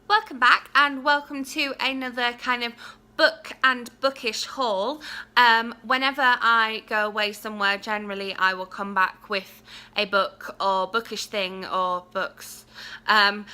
Welcome back and welcome to another kind of book and bookish haul. Whenever I go away somewhere, generally I will come back with a book or bookish thing or books. And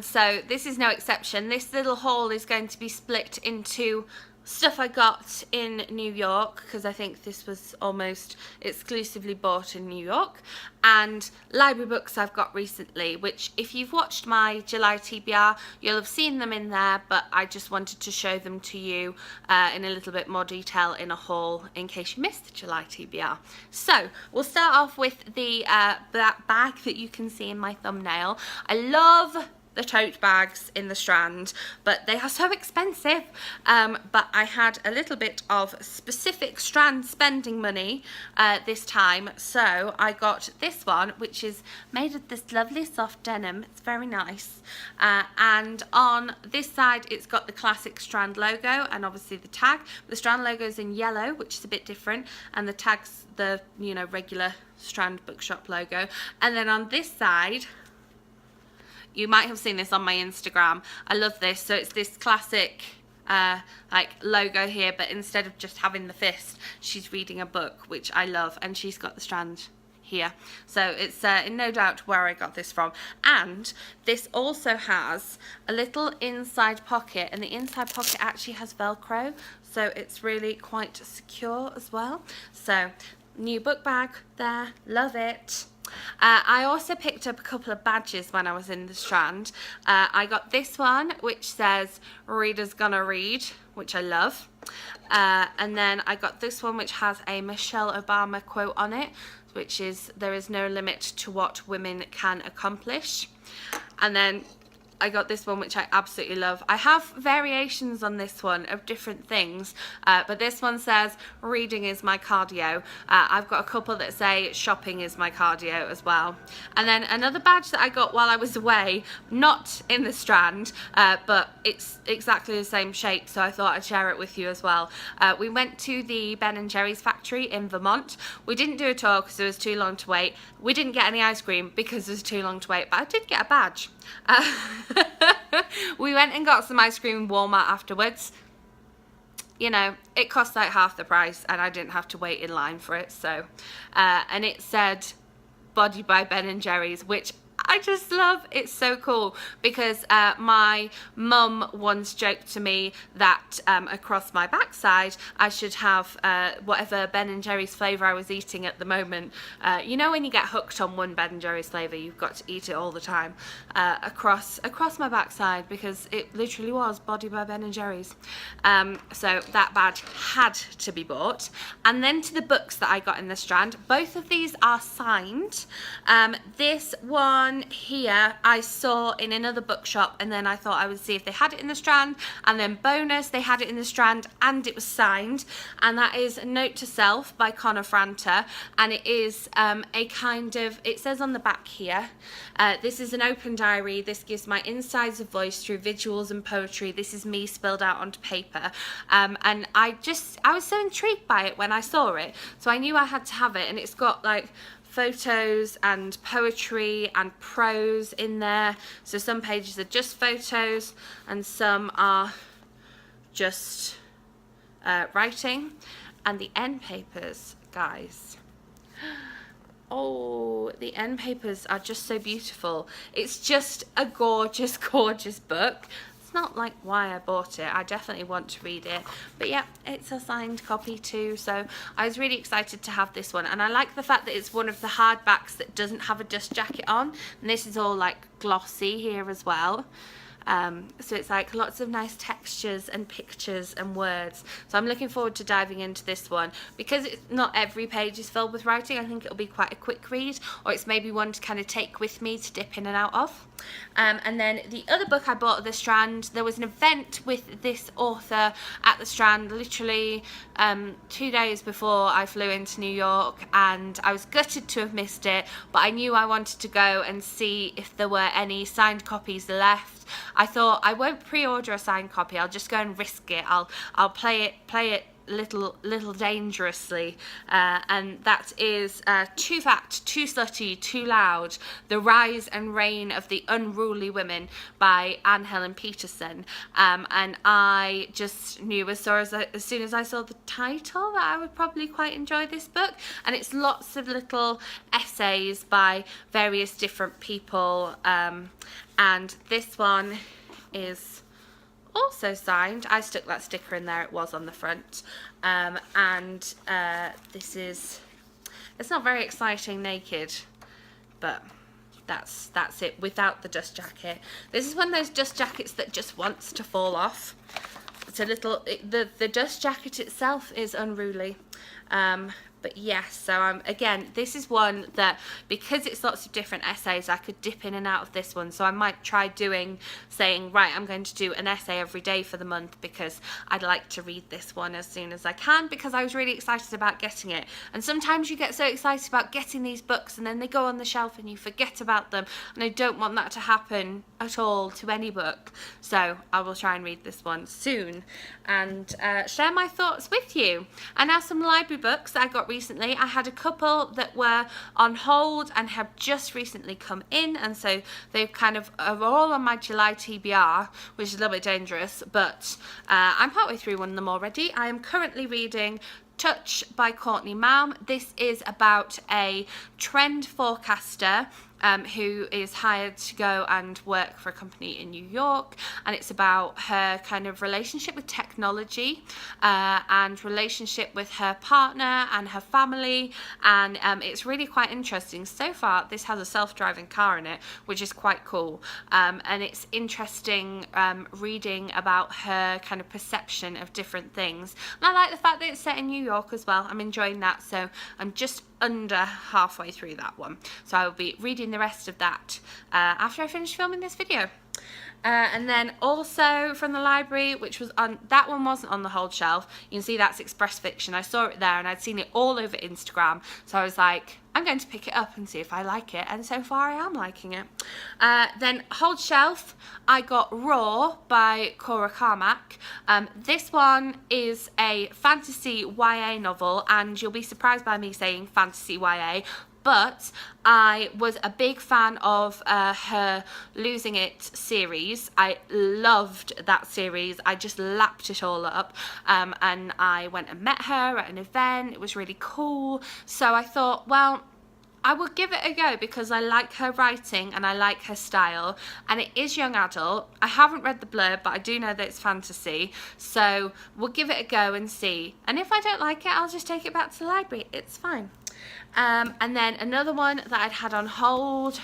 so this is no exception. This little haul is going to be split into stuff I got in New York, because I think this was almost exclusively bought in New York, and library books I've got recently, which if you've watched my July TBR you'll have seen them in there, but I just wanted to show them to you in a little bit more detail in a haul in case you missed the July TBR. So we'll start off with the that bag that you can see in my thumbnail. I love the tote bags in the Strand, but they are so expensive. But I had a little bit of specific Strand spending money this time, so I got this one, which is made of this lovely soft denim. It's very nice, and on this side it's got the classic Strand logo and obviously the tag. The Strand logo is in yellow, which is a bit different, and the tag's the regular Strand bookshop logo. And then on this side, you might have seen this on my Instagram. I love this. So it's this classic like logo here, but instead of just having the fist, she's reading a book, which I love, and she's got the Strand here. So it's in no doubt where I got this from. And this also has a little inside pocket, and the inside pocket actually has Velcro, so it's really quite secure as well. So new book bag there, love it. I also picked up a couple of badges when I was in the Strand. I got this one, which says "Reader's Gonna Read," which I love. And then I got this one, which has a Michelle Obama quote on it, which is "There is no limit to what women can accomplish." And then I got this one, which I absolutely love. I have variations on this one of different things, but this one says "Reading is my cardio." I've got a couple that say "Shopping is my cardio" as well. And then another badge that I got while I was away, not in the Strand, but it's exactly the same shape, so I thought I'd share it with you as well. We went to the Ben & Jerry's factory in Vermont. We didn't do a tour because it was too long to wait. We didn't get any ice cream because it was too long to wait, but I did get a badge. We went and got some ice cream in Walmart afterwards. You know, it cost like half the price and I didn't have to wait in line for it. So and it said "Body by Ben & Jerry's," which I just love. It's so cool because my mum once joked to me that across my backside I should have whatever Ben & Jerry's flavour I was eating at the moment. You know, when you get hooked on one Ben & Jerry's flavour, you've got to eat it all the time. Across my backside, because it literally was "Body by Ben & Jerry's." So that badge had to be bought. And then to the books that I got in the Strand. Both of these are signed. This one here I saw in another bookshop, and then I thought I would see if they had it in the Strand, and then bonus, they had it in the Strand and it was signed, and that is "Note to Self" by Connor Franta, and it is a kind of, it says on the back here, "This is an open diary. This gives my insides a voice through visuals and poetry. This is me spilled out onto paper." And I was so intrigued by it when I saw it, so I knew I had to have it. And it's got like photos and poetry and prose in there. So some pages are just photos and some are just writing. And the end papers, guys, oh, the end papers are just so beautiful. It's just a gorgeous, gorgeous book. Not like why I bought it. I definitely want to read it, but yeah, it's a signed copy too, so I was really excited to have this one. And I like the fact that it's one of the hardbacks that doesn't have a dust jacket on, and this is all like glossy here as well. So it's like lots of nice textures and pictures and words. So I'm looking forward to diving into this one. Because it's not every page is filled with writing, I think it'll be quite a quick read, or it's maybe one to kind of take with me to dip in and out of. And then the other book I bought at the Strand, there was an event with this author at the Strand literally 2 days before I flew into New York, and I was gutted to have missed it, but I knew I wanted to go and see if there were any signed copies left. I thought I won't pre-order a signed copy, I'll just go and risk it. I'll play it little dangerously, and that is Too Fat, Too Slutty, Too Loud: The Rise and Reign of the Unruly Women by Anne Helen Petersen. And I just knew as soon as I saw the title that I would probably quite enjoy this book. And it's lots of little essays by various different people, and this one is also signed. I stuck that sticker in there, it was on the front, and this is, it's not very exciting naked, but that's it, without the dust jacket. This is one of those dust jackets that just wants to fall off. It's a little, the dust jacket itself is unruly. But yes, so again, this is one that, because it's lots of different essays, I could dip in and out of this one. So I might try saying, right, I'm going to do an essay every day for the month, because I'd like to read this one as soon as I can, because I was really excited about getting it. And sometimes you get so excited about getting these books and then they go on the shelf and you forget about them. And I don't want that to happen at all to any book. So I will try and read this one soon and share my thoughts with you. And now some library books that I got recently. I had a couple that were on hold and have just recently come in, and so they kind of are all on my July TBR, which is a little bit dangerous, but I'm partway through one of them already. I am currently reading Touch by Courtney Malm. This is about a trend forecaster who is hired to go and work for a company in New York, and it's about her kind of relationship with technology and relationship with her partner and her family, and it's really quite interesting. So far this has a self-driving car in it, which is quite cool, and it's interesting reading about her kind of perception of different things, and I like the fact that it's set in New York as well. I'm enjoying that, so I'm just under halfway through that one, so I will be reading the rest of that after I finish filming this video. And then also from the library, which was on, that one wasn't on the hold shelf, you can see that's Express Fiction. I saw it there and I'd seen it all over Instagram, so I was like, I'm going to pick it up and see if I like it, and so far I am liking it. Then hold shelf, I got Raw by Cora Carmack. This one is a fantasy YA novel, and you'll be surprised by me saying fantasy YA, but I was a big fan of her Losing It series. I loved that series. I just lapped it all up, and I went and met her at an event. It was really cool. So I thought, well, I will give it a go because I like her writing and I like her style, and it is young adult. I haven't read the blurb, but I do know that it's fantasy, so we'll give it a go and see. And if I don't like it, I'll just take it back to the library. It's fine. And then another one that I'd had on hold,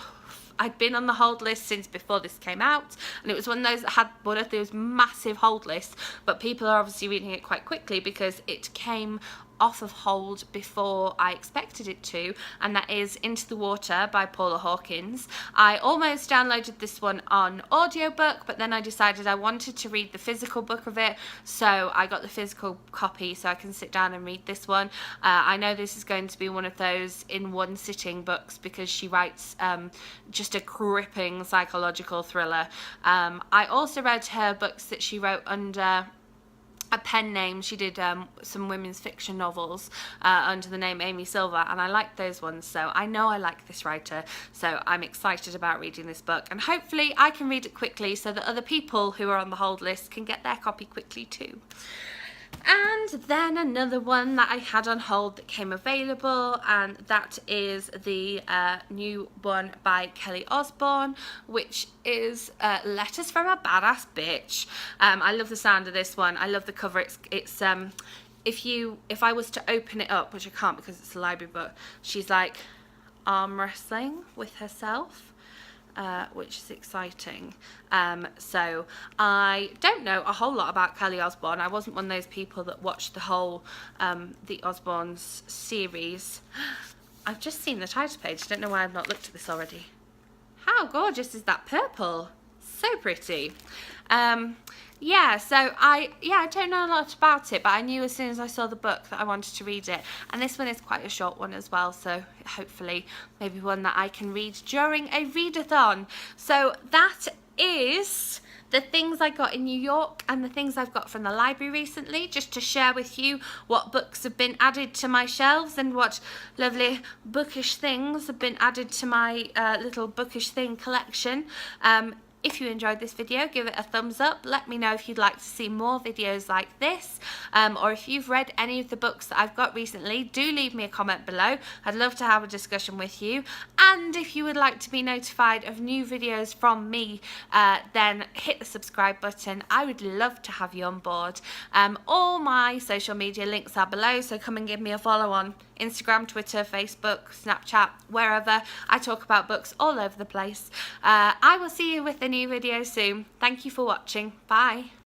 I'd been on the hold list since before this came out, and it was one of those that had one of those massive hold lists, but people are obviously reading it quite quickly because it came off of hold before I expected it to, and that is Into the Water by Paula Hawkins. I almost downloaded this one on audiobook, but then I decided I wanted to read the physical book of it, so I got the physical copy so I can sit down and read this one. I know this is going to be one of those in one sitting books because she writes just a gripping psychological thriller. I also read her books that she wrote under a pen name. She did some women's fiction novels under the name Amy Silver, and I liked those ones, so I know I like this writer, so I'm excited about reading this book, and hopefully I can read it quickly so that other people who are on the hold list can get their copy quickly too. And then another one that I had on hold that came available, and that is the new one by Kelly Osbourne, which is Letters from a Badass Bitch. I love the sound of this one. I love the cover. It's if I was to open it up, which I can't because it's a library book, she's like arm wrestling with herself. Which is exciting. So I don't know a whole lot about Kelly Osbourne. I wasn't one of those people that watched the whole the Osbourne's series. I've just seen the title page. I don't know why I've not looked at this already. How gorgeous is that purple? So pretty. yeah, so I don't know a lot about it, but I knew as soon as I saw the book that I wanted to read it. And this one is quite a short one as well, so hopefully maybe one that I can read during a readathon. So that is the things I got in New York and the things I've got from the library recently, just to share with you what books have been added to my shelves and what lovely bookish things have been added to my little bookish thing collection. If you enjoyed this video, give it a thumbs up. Let me know if you'd like to see more videos like this, or if you've read any of the books that I've got recently, do leave me a comment below. I'd love to have a discussion with you. And if you would like to be notified of new videos from me, then hit the subscribe button. I would love to have you on board. All my social media links are below, so come and give me a follow on Instagram, Twitter, Facebook, Snapchat, wherever. I talk about books all over the place. I will see you with a new video soon. Thank you for watching. Bye.